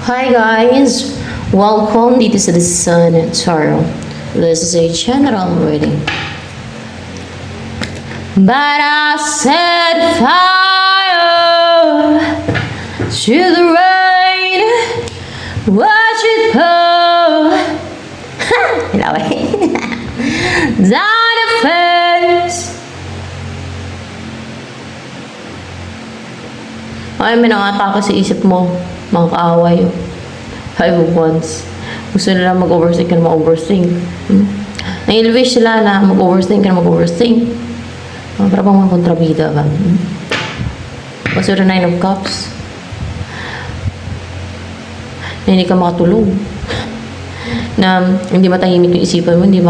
Hi guys! Welcome dito sa The Sun Tarot. This is a general reading. But I set fire to the rain. Watch it pour. Down the face. Ay, may nakataka sa isip mo. Mga kaaway. Five ones. Gusto nila mag-overthink ka na mag-overthink. Nai-wish sila na mag-overthink ka na mag-overthink. Para bang mga kontrabida ba? Kasi the Nine of Cups. Na hindi ka makatulog. Na hindi matahimik yung isipan mo, hindi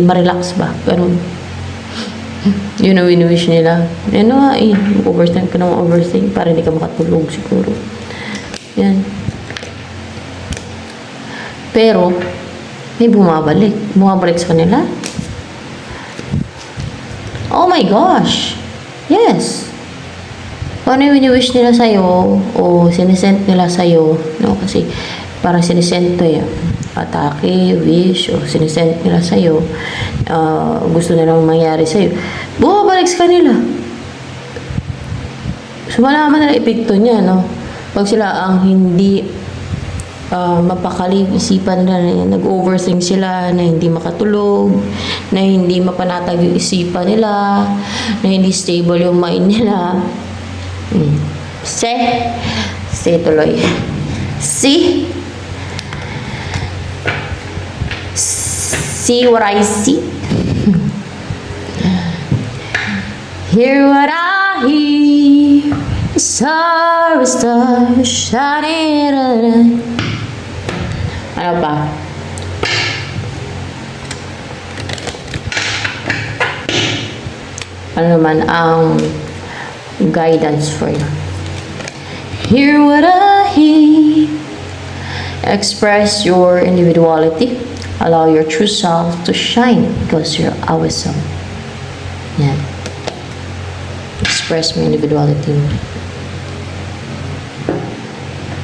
ma-relax ba? Pero yun ang wini-wish nila. Ano nga mag-overthink ka na mag-overthink para hindi ka makatulog siguro. Yan. Pero, may bumabalik. Bumabalik sa kanila. Oh my gosh! Yes! Kung ano yung wini-wish nila sa'yo, o sinisent nila sa'yo, no? Kasi, parang sinisent to yun. Atake, wish, o sinisent nila sa'yo, gusto nilang mangyari sa'yo, bumabalik sa kanila. So, malaman nila epekto niya, no? Pag sila ang hindi mapakali yung isipan na nag-overthink sila, na hindi makatulog, na hindi mapanatag yung isipan nila, na hindi stable yung mind nila. Say tuloy. See what I see. Hear what I hear. Star shining. Ano pa? Ano naman ang guidance for you? Hear what I hear. Express your individuality. Allow your true self to shine because you're awesome. Yan. Express mo individuality mo.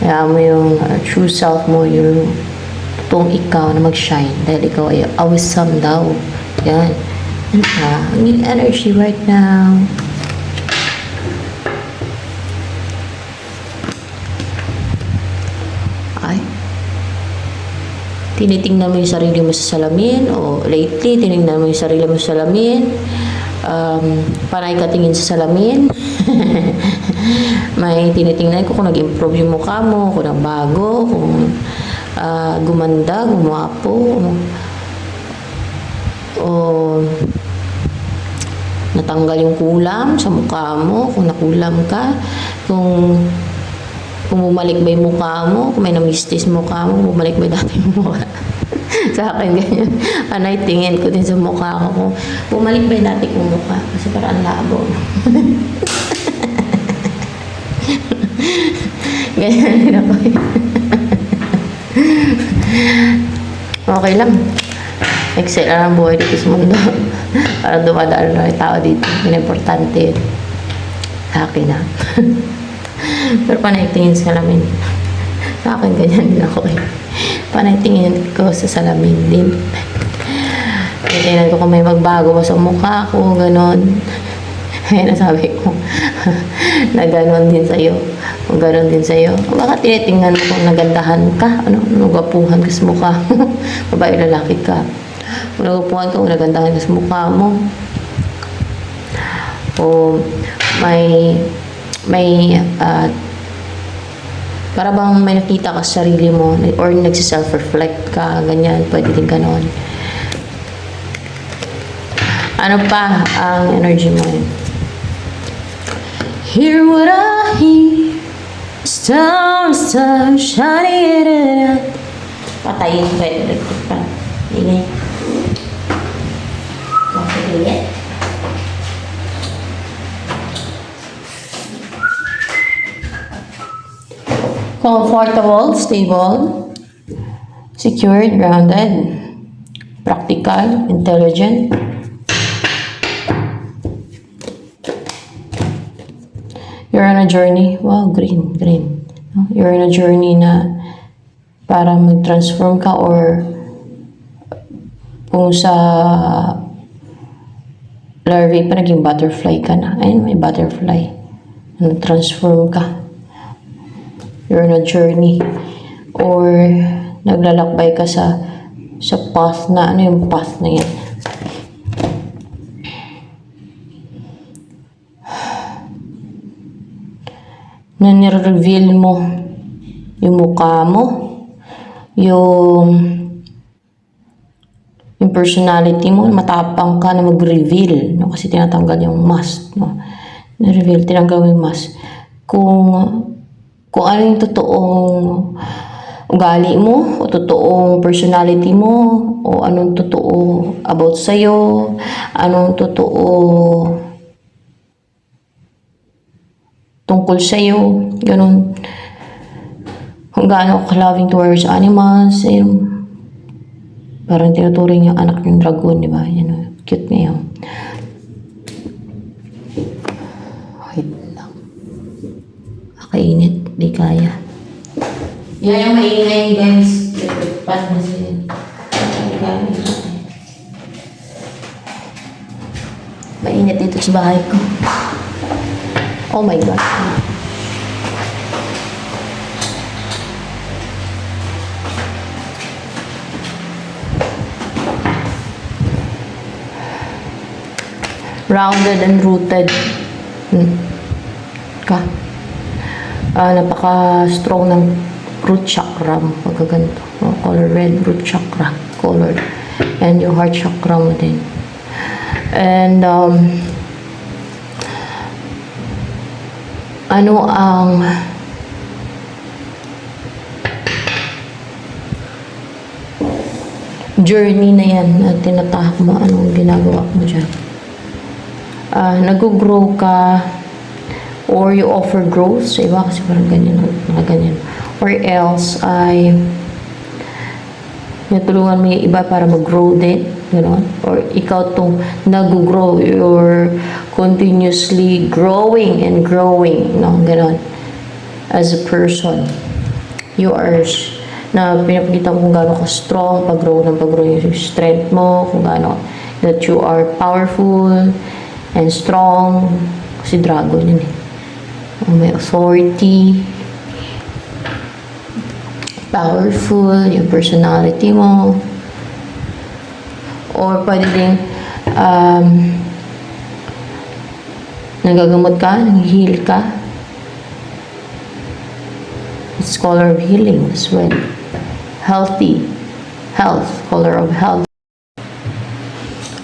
Kaya mo yung true self mo, yung totoong ikaw na mag-shine dahil ikaw ay awesome daw. Yan. Ang yung energy right now. Ay. Tinitingnan mo yung sarili mo sa salamin o lately, tinignan mo yung sarili mo sa salamin. Panay ka tingin sa salamin. May tinitingnan ko kung nag-improve yung mukha mo, kung nagbago, kung gumanda, gumapo, o natanggal yung kulam sa mukha mo, kung nakulam ka, kung bumalik ba yung mukha mo, kung may namistis mukha mo, bumalik ba dati yung mukha. Sa akin, ganyan. Anay, tingin ko din sa mukha ko kung bumalik ba yung dati kong mukha. Kasi parang labo. Ganyan din ako. Okay lang. Excel lang ang buhay dito sa mundo. Parang dumadaan na yung tao dito. Yung importante sa akin na. Pero panay tingin sa salamin. Sa akin, ganyan din ako eh. Panay tingin ko sa salamin din. Tingnan ko kung may magbago ba sa mukha ko, gano'n. Kaya nasabi ko, na gano'n din sa'yo. Kung gano'n din sa'yo. Baka tinitingnan mo kung nagandahan ka, nagapuhan ka sa mukha mo. Babae, lalaki ka. Kung nagapuhan ka, kung nagandahan ka sa mukha mo. O para bang may nakita ka sa sarili mo or nagsiself-reflect ka, ganyan, pwede din ganon. Ano pa ang energy mo yun? Hear what I hear. Stars shining. Patayin ko yung electric pa. Ingay. Okay. Comfortable, stable, secured, grounded, practical, intelligent. You're on a journey. Wow, green. You're in a journey na para mag-transform ka, or kung sa larvae pa naging butterfly ka na. Ayun, may butterfly. Transform ka. You're on a journey. Or naglalakbay ka sa path na, ano yung path na yan? Na nire-reveal mo yung mukha mo, yung personality mo, matapang ka na mag-reveal, no? Kasi tinatanggal yung mask, no? Na-reveal, tinanggal mo yung mask. Kung ano yung totoong ugali mo, o totoong personality mo, o anong totoo about sa'yo, anong totoo tungkol sa'yo, ganun. Kung gaano ka loving towards animals, ayun. Parang tinuturing yung anak ng dragon, di ba? Yan, cute niya. Wait lang. Kainit, di kaya. Yan yung maingay, guys. Pat na siya. Mainit dito sa bahay ko. Oh my God. Rounded and rooted. Napaka-strong ng root chakra mo. Pagkaganto. Color red, root chakra. Color. And yung heart chakra mo din. And, ano ang journey na yan na tinatahak mo? Anong ginagawa mo dyan? Nag-grow ka, or you offer growth sa iba, kasi parang ganyan, ganyan. Or else ay natulungan mo yung iba para mag-grow din, gano'n. Or ikaw tong nag-grow, you're continuously growing and growing, no, gano'n. As a person, you are na pinapakita mo kung gaano ka strong, pag-grow yung strength mo, kung gaano that you are powerful and strong, kasi dragon yun eh. May authority, powerful, yung personality mo, or pwede din nagagamot ka, nag-heal ka. It's color of healing as well. Healthy, health, color of health.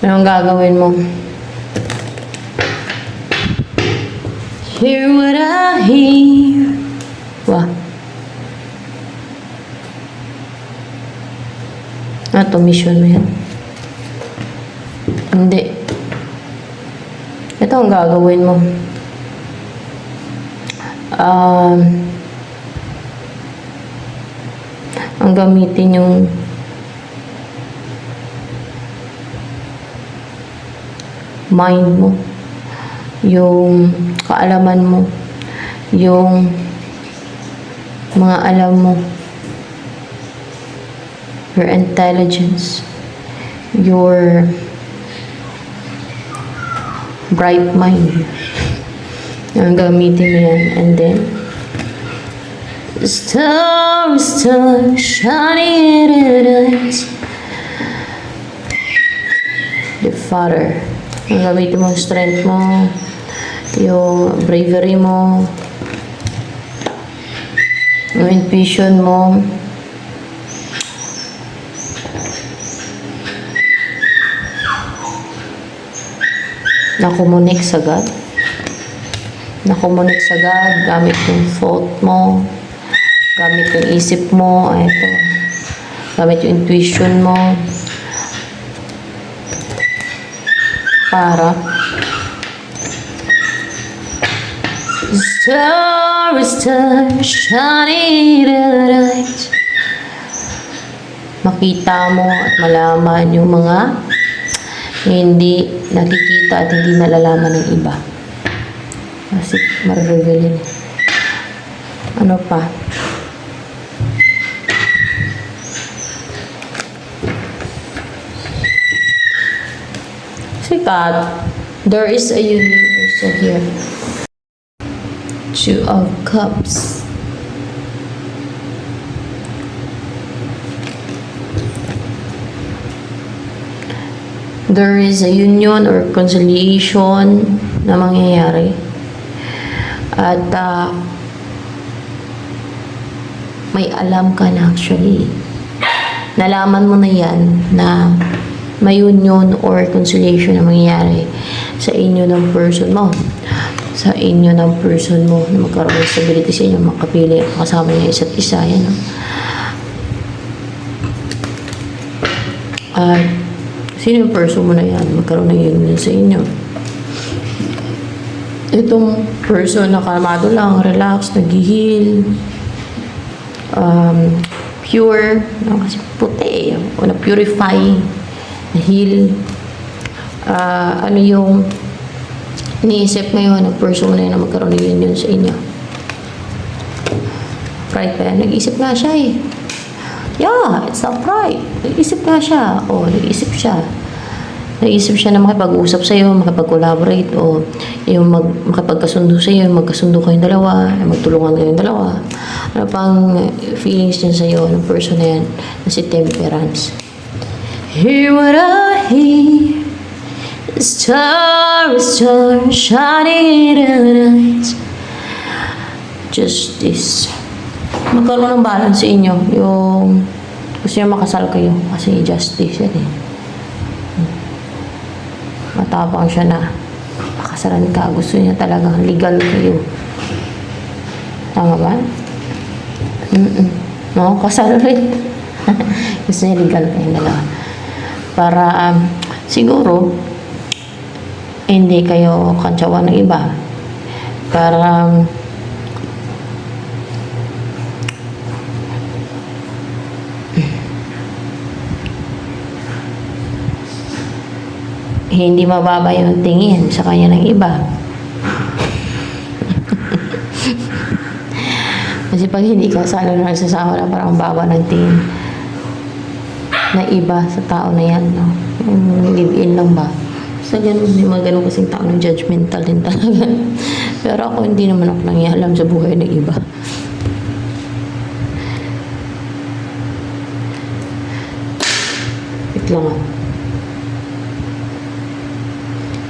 Anong gagawin mo? Hear what I hear. Wow. Ito, mission mo yan. Hindi. Ito ang gagawin mo. Ang gamitin yung mind mo, yung kaalaman mo, yung mga alam mo, your intelligence, your bright mind. Ang gamitin mo yan. And then, star, star, shining in the eyes. The Father. Ang gamitin mo, strength mo, yung bravery mo, yung intuition mo, nakomunik sa God. Nakomunik sa God, gamit yung thought mo, gamit yung isip mo, ito, gamit yung intuition mo, para star, star, shining in the night. Makita mo at malaman yung mga hindi nakikita at hindi nalalaman ng iba. Kasi marireveal yun. Ano pa? Sikat. There is a union also here. Two of Cups. There is a union or conciliation na mangyayari. At may alam ka na actually. Nalaman mo na yan na may union or conciliation na mangyayari sa inyo ng person mo. Sa inyo ng person mo na magkaroon ng stability sa inyo, makapili, kasama niya isa't isa. Yan, no? At sino yung person mo na yan? Magkaroon ng union sa inyo. Itong person na kalmado lang, relax, nag-heal, pure, no? Kasi puti, o na-purify, na-heal. Ano yung iniisip ngayon ng person na yun na magkaroon ng union sa inyo? Pride pa yan. Nag-isip nga siya eh. Yeah, it's not pride. Nag-isip nga siya. O, nag-isip siya. Nag-isip siya na makipag-usap sa'yo, makipag-collaborate, o yung makipagkasundo sa'yo, magkasundo kayong dalawa, magtulungan kayong dalawa. Ano pang feelings niya sa'yo ng person na yan, na si Temperance. Hear what I hear. Star, star, shining in the night. Justice. Magkaroon ng balance sa inyo. Yung gusto niya makasal kayo. Kasi justice yan eh. Matapang siya na pakasalan ka. Gusto niya talagang legal kayo. Tama ba? No, kasal rin. Gusto niya legal kayo dalawa. Para siguro hindi kayo kantsawan ng iba. Para hindi mababa yung tingin sa kanya ng iba. Kasi pag hindi ka salo na nagsasama na parang baba ng tingin na iba sa tao na yan, no? Yung live-in lang ba? Sa ganun, may mga ganun kasing tao ng judgmental din talaga. Pero ako, hindi naman ako nangyayalam sa buhay ng iba. Wait lang ah.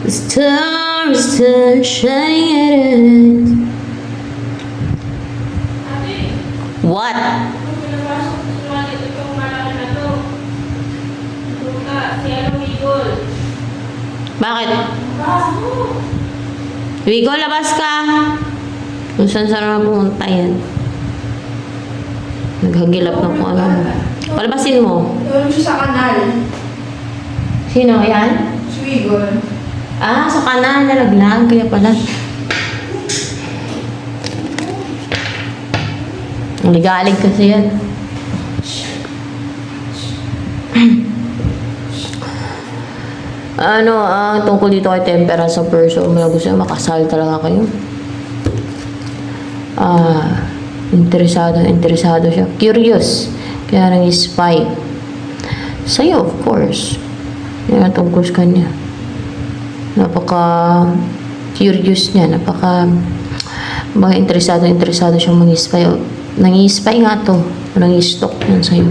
Star, star, shining at it. What? Bakit? Wigo, labas ka. Kung saan naman pumunta yan. Naghagilap na kung ano. Palabasin mo. Tulong siya sa kanal. Sino yan? Si Wigol. Sa kanal, nalaglag. Kaya pala. Ligalig kasi yan. Ang tungkol dito kay Temperance sa person, may gusto niya makasal talaga kayo. Interesado siya. Curious. Kaya nang spy. Sa'yo, of course. Yan tungkol sa kanya. Napaka-curious niya. Mga interesado siyang mag-spy. Nang-spy nga to. Nang-stalk yan sa'yo.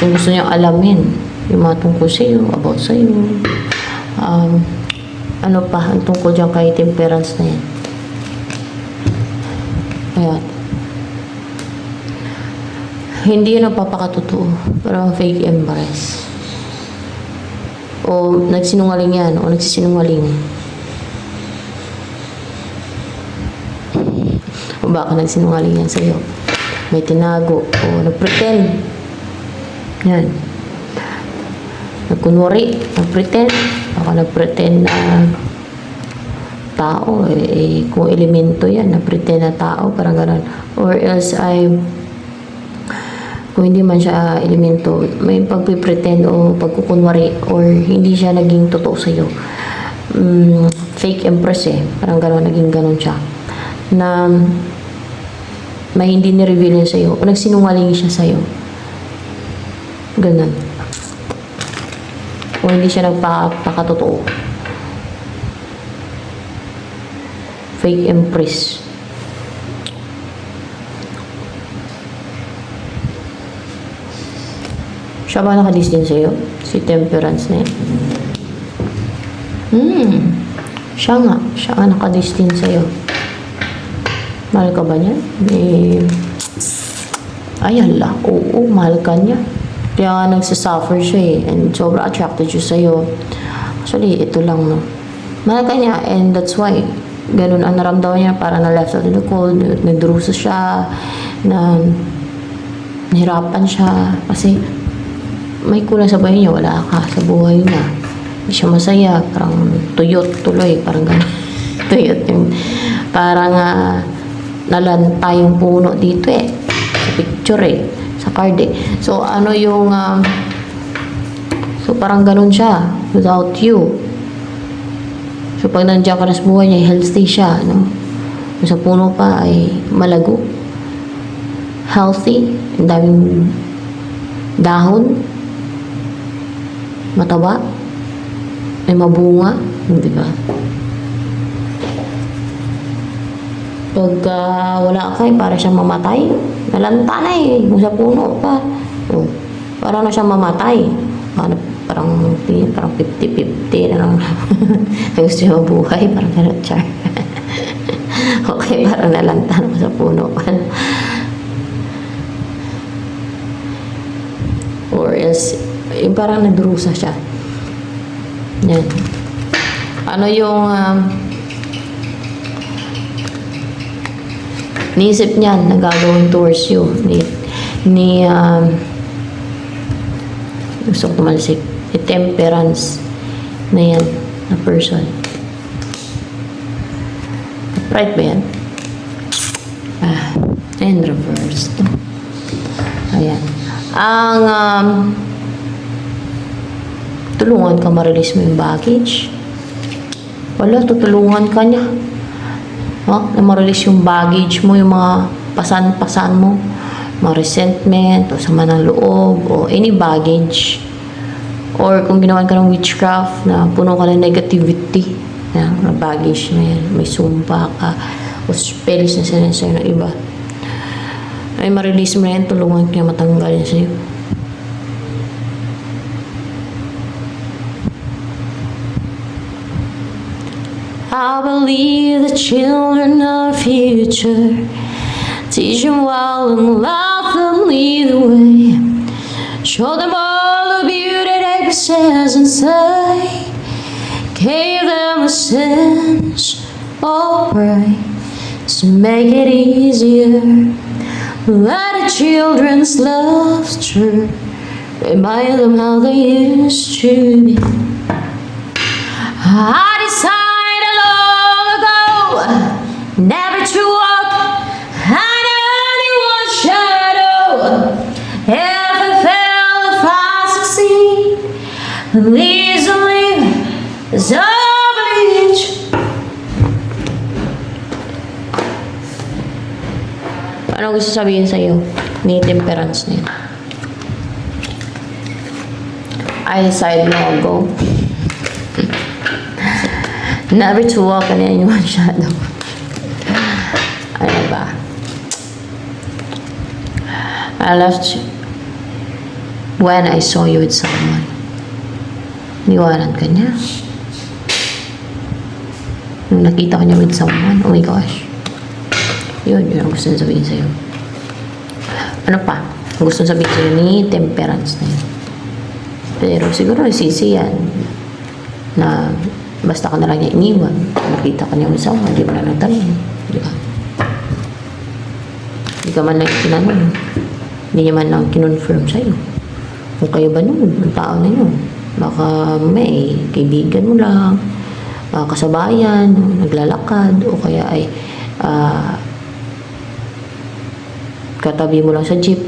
Gusto niya alamin yung mga tungkol sa'yo, about sa'yo. Ano pa ang tungkol dyan kay Temperance na yan. Kaya hindi yun ang papakatotoo, pero fake embrace. O nagsinungaling yan, o nagsisinungaling. O baka nagsinungaling yan sa'yo. May tinago, o nagpretend. Yan. Nagkunwari, nagpretend. Baka nagpretend na tao. Kung elemento yan, nagpretend na tao, parang gano'n. Or else kung hindi man siya elemento, may pagpipretend o pagkukunwari or hindi siya naging totoo sa'yo. fake empress eh. Parang gano'n, naging gano'n siya. Na may hindi ni-reveal yun sa'yo. O nagsinungaling siya sa'yo. Ganun. O hindi siya nagpakatotoo. Fake empress. Siya ba nakadistin sa'yo? Si Temperance na yun? Siya nga nakadistin sa'yo. Mahal ka ba niya? Ay, hala. Oo, mahal ka niya. Kaya nga nagsasuffer siya eh. And sobrang attracted siya sa'yo. Actually, ito lang, no? Mahal ka niya. And that's why, ganun ang naramdaman niya. Para na left out in the cold. Nagdurusa siya. Na nahirapan siya. Kasi, may kulang sa buhay niya. Wala ka sa buhay niya. Hindi siya masaya. Parang tuyot tuloy. Parang gano'n. Tuyot yung... Parang... nalanta yung puno dito eh. Sa picture eh. Sa card eh. So, ano yung... so, parang ganun siya. Without you. So, pag nandiyan ka na sa buhay niya, healthy siya. No? Yung sa puno pa ay malago. Healthy. Ang daming dahon. Mataba. May mabunga. Di ba? Pag wala ka, para siyang mamatay. Nalanta na eh. Kung sa puno pa. Oh, parang na siyang mamatay. Parang 50-50 na lang. Gusto niya mabuhay. Parang gano'n, char. Okay, parang nalanta na sa puno. Or else, yung parang nagdurusa siya. Yan. Ano yung... Niisip niyan na gagawin towards you gusto ko tumalsik si Temperance na yan na person. Right ba yan? And reverse to. Ayan. Ang tulungan ka ma-release mo yung baggage. Wala, tutulungan ka niya. Na ma-release yung baggage mo, yung mga pasan-pasan mo, mga resentment, o sama ng loob, o any baggage. Or kung ginawan ka ng witchcraft, na puno ka ng negativity, na baggage na yan, may sumpa ka, o spells na sinasayo ng iba. Ay ma-release mo na yan, tulungan ka matanggal yan sa'yo. I believe the children are future. Teach them well and love them, lead the way. Show them all the beauty they possess inside. Give them a sense of pride to make it easier. Let the children's love true. Remind them how they used to be. I decided long ago never to walk on anyone's shadow. If I fail, if I succeed, please believe as I believe. Ano gusto sabihin sa'yo ni Temperance na yun? I decided long ago never to walk in anyone's shadow. Ano ba? I left you when I saw you with someone. Niwanan ka niya. Nung nakita ko niya with someone, oh my gosh. Yun ang gusto niya sabihin sa'yo. Ano pa? Ang gusto sabihin sa'yo ni Temperance na yun. Pero siguro sisi yan na basta ka na lang niya iniwan. Nakita ka niya sa hindi mo na nagtanong. Di ba? Hindi ka man lang tinanong. Hindi niya man lang kinonfirm sa'yo. Kung kayo ba nun, ang tao na yun. Baka may kaibigan mo lang, kasabayan, naglalakad, o kaya ay katabi mo lang sa jeep.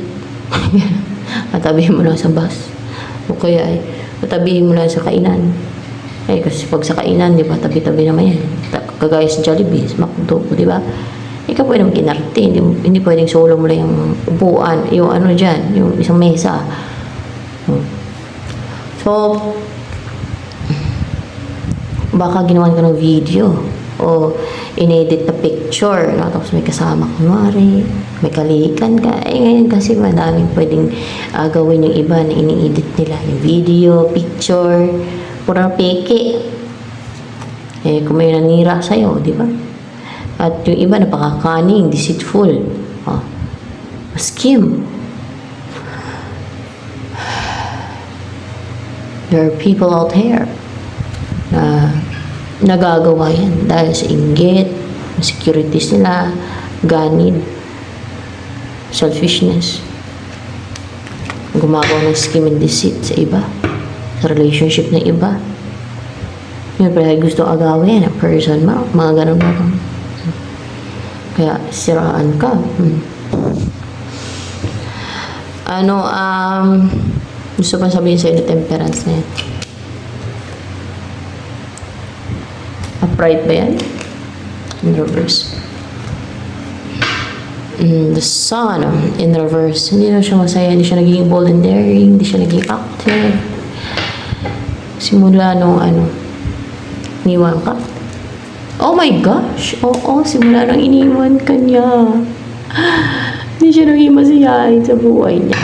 Katabi mo lang sa bus. O kaya ay katabi mo lang sa kainan. Eh, kasi pag sa kainan, di ba, tabi-tabi naman yan. Kagaya sa Jollibee, McDo, di ba? Ikaw pwede mag-inarte, hindi pwedeng solo mo lang yung upuan, yung ano dyan, yung isang mesa. So, baka ginawan ka ng video o inedit na picture, no? Tapos may kasama kunwari, may kalikan ka. Eh, ngayon kasi madaming pwedeng gawin yung iba na ini-edit nila. Yung video, picture, pura peke. Eh, kung may nanira sa'yo, di ba? At yung iba napaka-cunning, deceitful. Oh. Scheme. There are people out here na nagagawa yan dahil sa inggit, insecurities nila, ganid, selfishness. Gumagawa ng scheme and deceit sa iba, sa relationship ng iba. Yun pala gusto agawin a person mo, mga ganun ba? Kaya siraan ka. Gusto pa sabihin sa'yo na temperance na yan. Upright ba yan? In reverse. The sun in reverse. Hindi na siya masaya. Hindi siya naging bold and daring. Hindi siya naging active. Simula nung iniwan ka. Oh my gosh! Oo, simula nung iniwan ka niya. Hindi siya naging masiyahin sa buhay niya.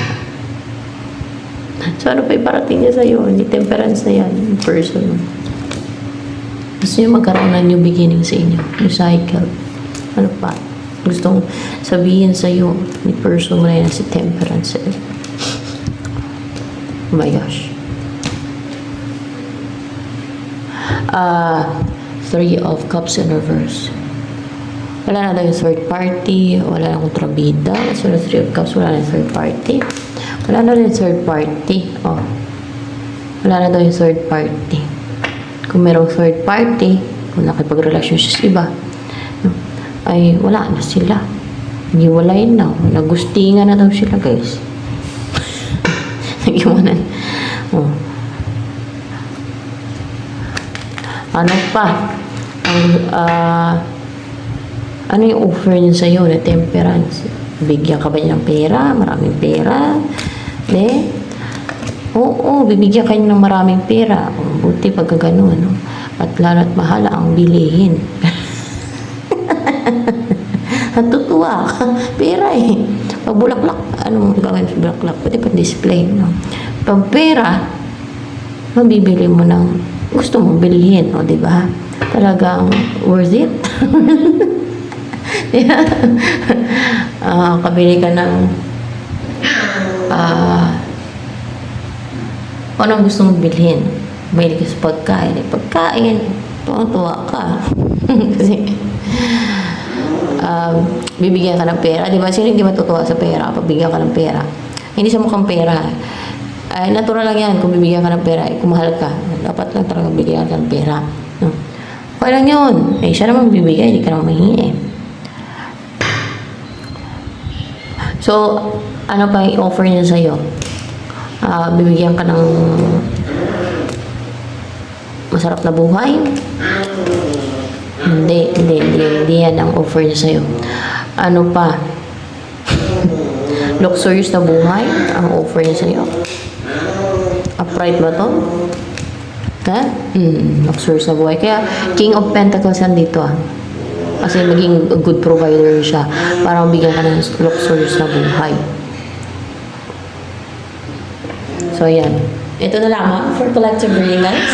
So ano pa iparating niya sa'yo? Hindi temperance na yan. In person. Gusto niyo magkaroon ng new beginning sa inyo. New cycle. Ano pa? Gustong sabihin sa'yo ni person mo na yan si temperance. Oh my gosh. Three of Cups in reverse. Wala na daw yung third party. Wala na kontrabida. So, the Three of Cups, wala na yung third party. Wala na rin yung third party. Oh. Wala na daw yung third party. Kung merong third party, kung nakipagrelasyon siya sa iba, ay wala na sila. Hiwalay na. Nagustingan na daw sila, guys. Nag-iwanan. Oh. Ano pa? Ano yung offer niya sa'yo na temperance? Bigyan ka ba niya ng pera? Maraming pera? Oo, bibigyan ka niya ng maraming pera. Buti pagka ganun, no? At lalo't mahala ang bilihin. Natutuwa ka. Pera eh. Pag bulaklak, anong gawin sa bulaklak? Pwede pa display, no? Pag pera, mabibili mo ng gusto mong bilhin, o diba? Talagang worth it. Yeah. Kabili ka ng anong gusto mong bilhin? Mahilig ka sa pagkain. Pagkain, tuwa ka. Kasi bibigyan ka ng pera. Diba? Sino hindi matutuwa sa pera? Pabigyan ka ng pera. Hindi sa mukhang pera. Ay, natural lang yan. Kung bibigyan ka ng pera, kung mahal ka, dapat lang talaga bigyan ka ng pera. No? Okay lang yun. Eh, siya naman bibigay, hindi ka naman mahingi. So, ano pa yung offer niya sa'yo? Bibigyan ka ng masarap na buhay? Hindi yan ang offer niya sa'yo. Ano pa? Luxurious na buhay ang offer niya sa'yo. Upright ba to? Ha? Luxurious na buhay. Kaya, King of Pentacles yan dito Kasi maging a good provider siya para mabigyan ka ng luxurious na buhay. So, yan. Ito na lamang for collective reading, guys.